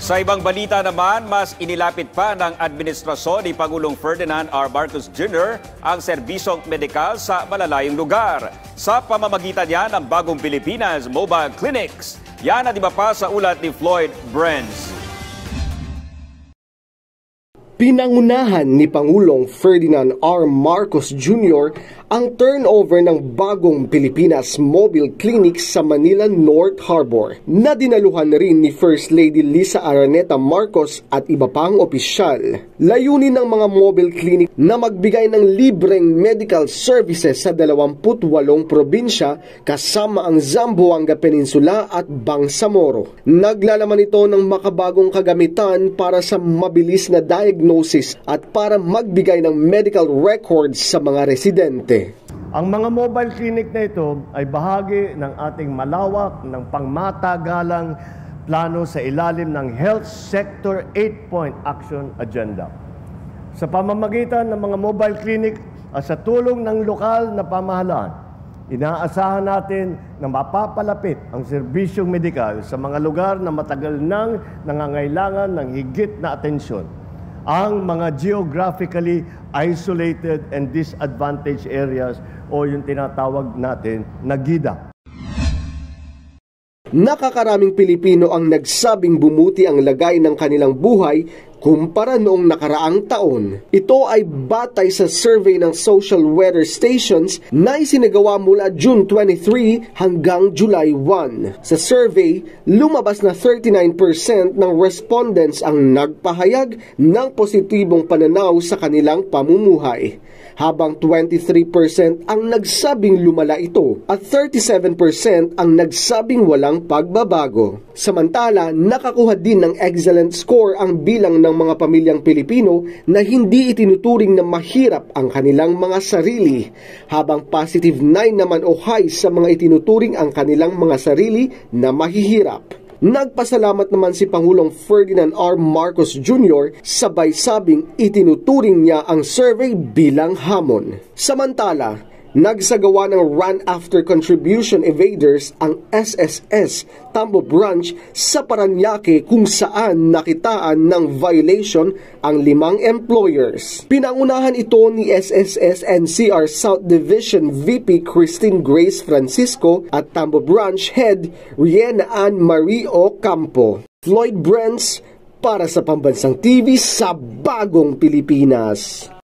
Sa ibang balita naman, mas inilapit pa ng administrasyon ni Pangulong Ferdinand R. Marcos Jr. ang serbisyong medikal sa malalayong lugar. Sa pamamagitan niya ng Bagong Pilipinas Mobile Clinics. Yan at iba pa sa ulat ni Floyd Brands. Pinangunahan ni Pangulong Ferdinand R. Marcos Jr. ang turnover ng Bagong Pilipinas Mobile Clinic sa Manila North Harbor na dinaluhan rin ni First Lady Lisa Araneta Marcos at iba pang opisyal. Layunin ng mga mobile clinic na magbigay ng libreng medical services sa 28 probinsya kasama ang Zamboanga Peninsula at Bangsamoro. Naglalaman ito ng makabagong kagamitan para sa mabilis na diagnosis at para magbigay ng medical records sa mga residente. Ang mga mobile clinic na ito ay bahagi ng ating malawak ng pangmatagalang plano sa ilalim ng Health Sector 8-Point Action Agenda. Sa pamamagitan ng mga mobile clinic at sa tulong ng lokal na pamahalaan, inaasahan natin na mapapalapit ang serbisyong medikal sa mga lugar na matagal nang nangangailangan ng higit na atensyon. Ang mga geographically isolated and disadvantaged areas o yung tinatawag natin na GIDA. Nakakaraming Pilipino ang nagsabing bumuti ang lagay ng kanilang buhay kumpara noong nakaraang taon. Ito ay batay sa survey ng social weather stations na isinagawa mula June 23 hanggang July 1. Sa survey, lumabas na 39% ng respondents ang nagpahayag ng positibong pananaw sa kanilang pamumuhay, habang 23% ang nagsabing lumala ito at 37% ang nagsabing walang pagbabago. Samantala, nakakuha din ng excellent score ang bilang ng mga pamilyang Pilipino na hindi itinuturing na mahirap ang kanilang mga sarili, habang positive 9 naman o high sa mga itinuturing ang kanilang mga sarili na mahihirap. Nagpasalamat naman si Pangulong Ferdinand R. Marcos Jr. sabay sabing itinuturing niya ang survey bilang hamon. Samantala, nagsagawa ng Run After Contribution Evaders ang SSS Tambo Branch sa Parañaque kung saan nakitaan ng violation ang 5 employers. Pinangunahan ito ni SSS NCR South Division VP Christine Grace Francisco at Tambo Branch Head Riena Ann Marie Ocampo. Floyd Brands para sa Pambansang TV sa Bagong Pilipinas.